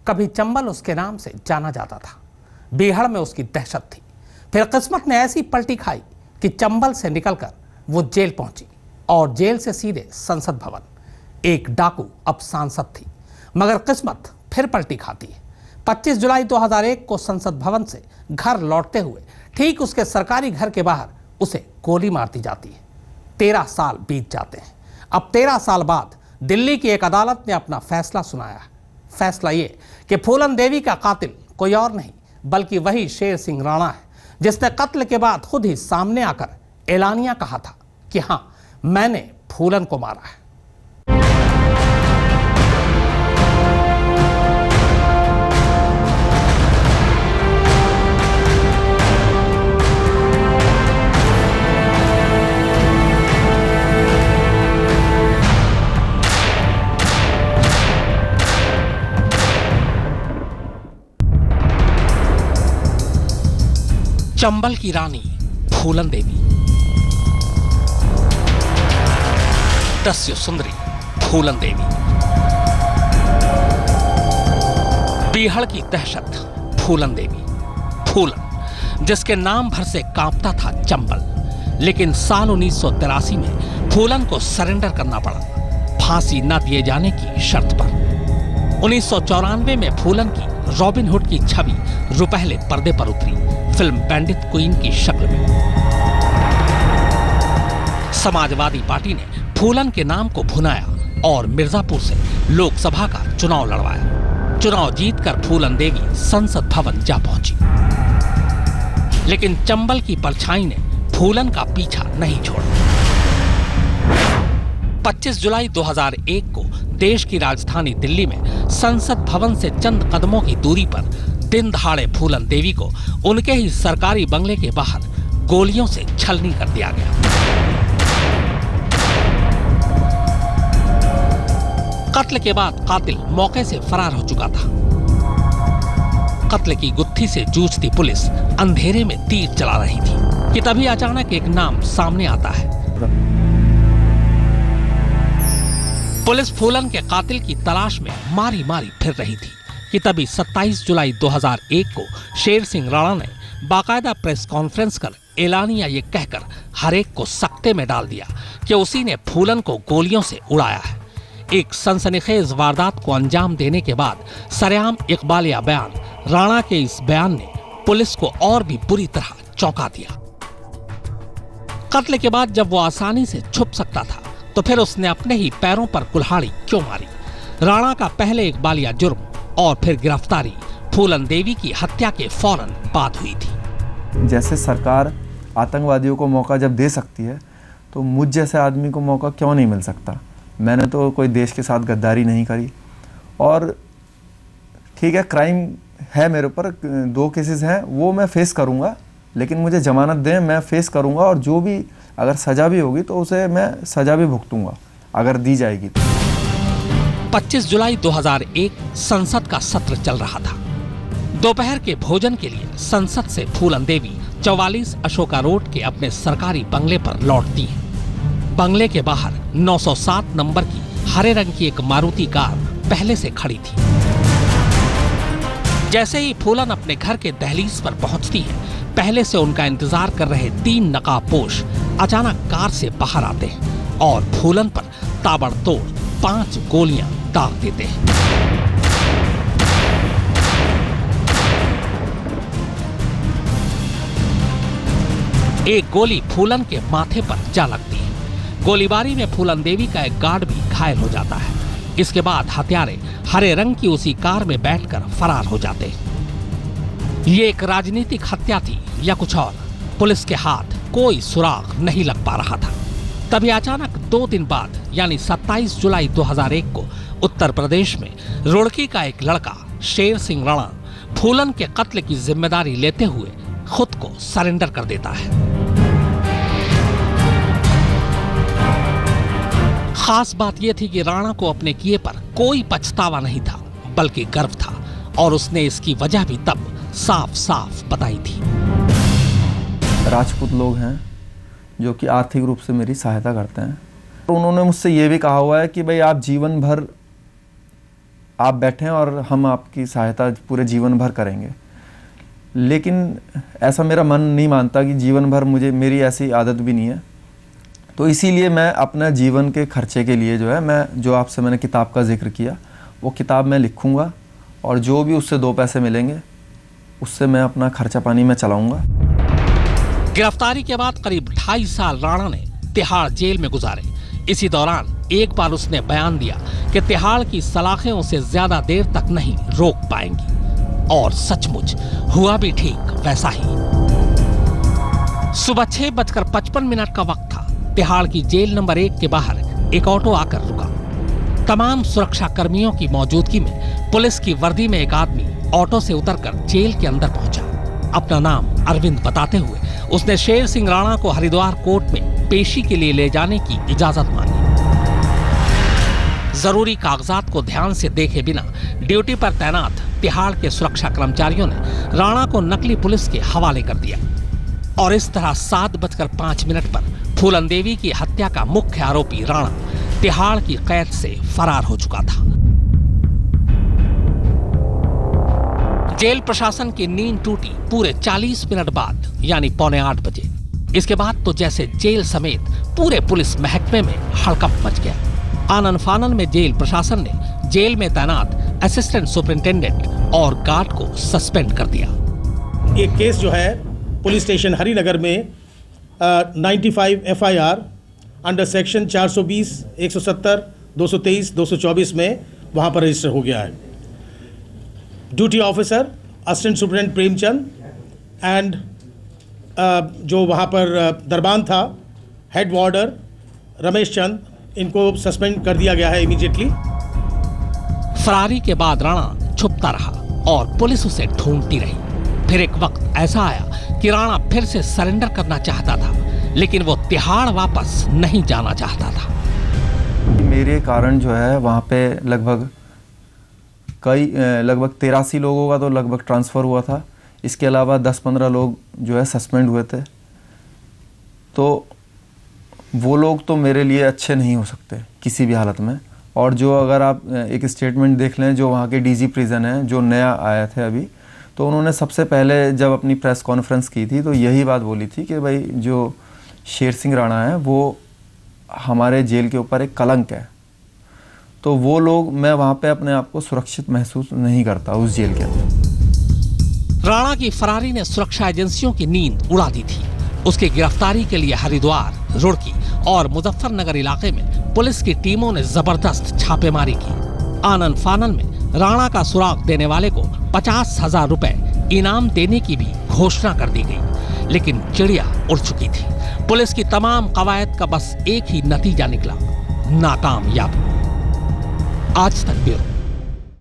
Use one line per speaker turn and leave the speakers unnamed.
कभी चंबल उसके नाम से जाना जाता था। बीहड़ में उसकी दहशत थी। फिर किस्मत ने ऐसी पलटी खाई कि चंबल से निकलकर वो जेल पहुंची और जेल से सीधे संसद भवन। एक डाकू अब सांसद थी, मगर किस्मत फिर पलटी खाती है। 25 जुलाई 2001 को संसद भवन से घर लौटते हुए ठीक उसके सरकारी घर के बाहर उसे गोली मार दी जाती है। 13 साल बीत जाते हैं। अब 13 साल बाद दिल्ली की एक अदालत ने अपना फैसला सुनाया। फैसला ये कि फूलन देवी का कातिल कोई और नहीं बल्कि वही शेर सिंह राणा है, जिसने कत्ल के बाद खुद ही सामने आकर एलानिया कहा था कि हाँ, मैंने फूलन को मारा है। चंबल की रानी फूलन देवी, दस्यु सुंदरी फूलन देवी, बीहड़ की दहशत फूलन देवी। फूलन, जिसके नाम भर से कांपता था चंबल। लेकिन साल 1983 में फूलन को सरेंडर करना पड़ा, फांसी न दिए जाने की शर्त पर। 1994 में फूलन की रॉबिन हुड की छवि रुपहले पर्दे पर उतरी, फिल्म बैंडिट क्वीन की शक्ल में। समाजवादी पार्टी ने फूलन के नाम को भुनाया और मिर्जापुर से लोकसभा का चुनाव लड़वाया। चुनाव जीतकर फूलन देवी संसद भवन जा पहुंची। लेकिन चंबल की परछाई ने फूलन का पीछा नहीं छोड़ा। 25 जुलाई 2001 को देश की राजधानी दिल्ली में संसद भवन से चंद कदमों की दूरी पर दिन दहाड़े फूलन देवी को उनके ही सरकारी बंगले के बाहर गोलियों से छलनी कर दिया गया। कत्ल के बाद कातिल मौके से फरार हो चुका था। कत्ल की गुत्थी से जूझती पुलिस अंधेरे में तीर चला रही थी कि तभी अचानक एक नाम सामने आता है। पुलिस फूलन के कातिल की तलाश में मारी मारी फिर रही थी कि तभी 27 जुलाई 2001 को शेर सिंह राणा ने बाकायदा प्रेस कॉन्फ्रेंस कर एलानिया ये कहकर हर एक को सकते में डाल दिया कि उसी ने फूलन को गोलियों से उड़ाया है। एक सनसनीखेज वारदात को अंजाम देने के बाद सरेआम इकबालिया बयान राणा के इस बयान ने पुलिस को और भी बुरी तरह चौंका दिया। कत्ल के बाद जब वो आसानी से छुप सकता था तो फिर उसने अपने ही पैरों पर कुल्हाड़ी क्यों मारी? राणा का पहले इकबालिया जुर्म और फिर गिरफ्तारी फूलन देवी की हत्या के फौरन बाद हुई थी।
जैसे सरकार आतंकवादियों को मौका जब दे सकती है तो मुझ जैसे आदमी को मौका क्यों नहीं मिल सकता? मैंने तो कोई देश के साथ गद्दारी नहीं करी। और ठीक है, क्राइम है मेरे ऊपर, 2 केसेस हैं, वो मैं फेस करूंगा, लेकिन मुझे जमानत दें, मैं फेस करूंगा और जो भी अगर सजा भी होगी तो उसे मैं सजा भी भुगतूंगा अगर दी जाएगी तो।
25 जुलाई 2001 संसद का सत्र चल रहा था। दोपहर के भोजन के लिए संसद से फूलन देवी 44 अशोका रोड के अपने सरकारी बंगले पर लौटती हैं। बंगले के बाहर 907 नंबर की हरे रंग की एक मारुति कार पहले से खड़ी थी। जैसे ही फूलन अपने घर के दहलीज पर पहुंचती है, पहले से उनका इंतजार कर रहे 3 नकाबपोश अचानक कार से बाहर आते हैं और फूलन पर ताबड़तोड़ 5 गोलियां दाग देते हैं। एक गोली फूलन के माथे पर जा लगती है। गोलीबारी में फूलन देवी का एक गार्ड भी घायल हो जाता है। इसके बाद हत्यारे हरे रंग की उसी कार में बैठकर फरार हो जाते हैं। ये एक राजनीतिक हत्या थी या कुछ और, पुलिस के हाथ कोई सुराग नहीं लग पा रहा था। तभी अचानक 2 दिन बाद यानी 27 जुलाई 2001 को उत्तर प्रदेश में रुड़की का एक लड़का शेर सिंह राणा फूलन के कत्ल की जिम्मेदारी लेते हुए खुद को सरेंडर कर देता है। खास बात यह थी कि राणा को अपने किए पर कोई पछतावा नहीं था बल्कि गर्व था, और उसने इसकी वजह भी तब साफ साफ बताई थी।
राजपूत लोग हैं जो कि आर्थिक रूप से मेरी सहायता करते हैं। तो उन्होंने मुझसे ये भी कहा हुआ है कि भाई आप जीवन भर आप बैठें और हम आपकी सहायता पूरे जीवन भर करेंगे। लेकिन ऐसा मेरा मन नहीं मानता कि जीवन भर मुझे, मेरी ऐसी आदत भी नहीं है। तो इसीलिए मैं अपना जीवन के खर्चे के लिए जो है, मैं जो आपसे मैंने किताब का जिक्र किया, वो किताब मैं लिखूँगा और जो भी उससे 2 पैसे मिलेंगे उससे मैं अपना खर्चा पानी में चलाऊँगा।
गिरफ्तारी के बाद करीब 2.5 साल राणा ने तिहाड़ जेल में गुजारे। इसी दौरान एक बार उसने बयान दिया कि तिहाड़ की सलाखें उसे ज्यादा देर तक नहीं रोक पाएंगी, और सचमुच हुआ भी ठीक वैसा ही। सुबह 6:55 का वक्त था। तिहाड़ की जेल नंबर 1 के बाहर एक ऑटो आकर रुका। तमाम सुरक्षा कर्मियों की मौजूदगी में पुलिस की वर्दी में एक आदमी ऑटो से उतरकर जेल के अंदर पहुंचा। अपना नाम अरविंद बताते हुए उसने शेर सिंह राणा को हरिद्वार कोर्ट में पेशी के लिए ले जाने की इजाजत मांगी। जरूरी कागजात को ध्यान से देखे बिना ड्यूटी पर तैनात तिहाड़ के सुरक्षा कर्मचारियों ने राणा को नकली पुलिस के हवाले कर दिया, और इस तरह 7:05 पर फूलन देवी की हत्या का मुख्य आरोपी राणा तिहाड़ की कैद से फरार हो चुका था। जेल प्रशासन की नींद टूटी पूरे 40 मिनट बाद, यानी 7:45 बजे। इसके बाद तो जैसे जेल समेत पूरे पुलिस महकमे में हड़कंप मच गया। आनन फानन में जेल प्रशासन ने जेल में तैनात असिस्टेंट सुपरिंटेंडेंट और गार्ड को सस्पेंड कर दिया।
एक केस जो है पुलिस स्टेशन हरिनगर में 95 FIR अंडर सेक्शन 420, 170, 223, 224 में वहाँ पर रजिस्टर हो गया है। Duty officer assistant superintendent Premchand and जो वहाँ पर दरबान था हेड वार्डर रमेश चंद, इनको सस्पेंड कर दिया गया है इमीडिएटली।
फरारी के बाद राणा छुपता रहा और पुलिस उसे ढूंढती रही। फिर एक वक्त ऐसा आया कि राणा फिर से सरेंडर करना चाहता था, लेकिन वो तिहाड़ वापस नहीं जाना चाहता था।
मेरे कारण जो है वहाँ पे लगभग 83 लोगों का तो लगभग ट्रांसफ़र हुआ था। इसके अलावा 10-15 लोग जो है सस्पेंड हुए थे। तो वो लोग तो मेरे लिए अच्छे नहीं हो सकते किसी भी हालत में। और जो अगर आप एक स्टेटमेंट देख लें जो वहाँ के DG प्रिजन हैं, जो नया आया थे अभी, तो उन्होंने सबसे पहले जब अपनी प्रेस कॉन्फ्रेंस की थी तो यही बात बोली थी कि भाई जो शेर सिंह राणा है वो हमारे जेल के ऊपर एक कलंक है। तो वो लोग, मैं वहाँ पे अपने आप को सुरक्षित महसूस नहीं करता उस जेल के अंदर।
राणा की फरारी ने सुरक्षा एजेंसियों की नींद उड़ा दी थी। उसकी गिरफ्तारी के लिए हरिद्वार, रुड़की और मुजफ्फरनगर इलाके में पुलिस की टीमों ने जबरदस्त छापेमारी की। आनन फानन में राणा का सुराग देने वाले को 50,000 रुपए इनाम देने की भी घोषणा कर दी गई, लेकिन चिड़िया उड़ चुकी थी। पुलिस की तमाम कवायद का बस एक ही नतीजा निकला, नाकामयाबी। आज तक ब्यूरो।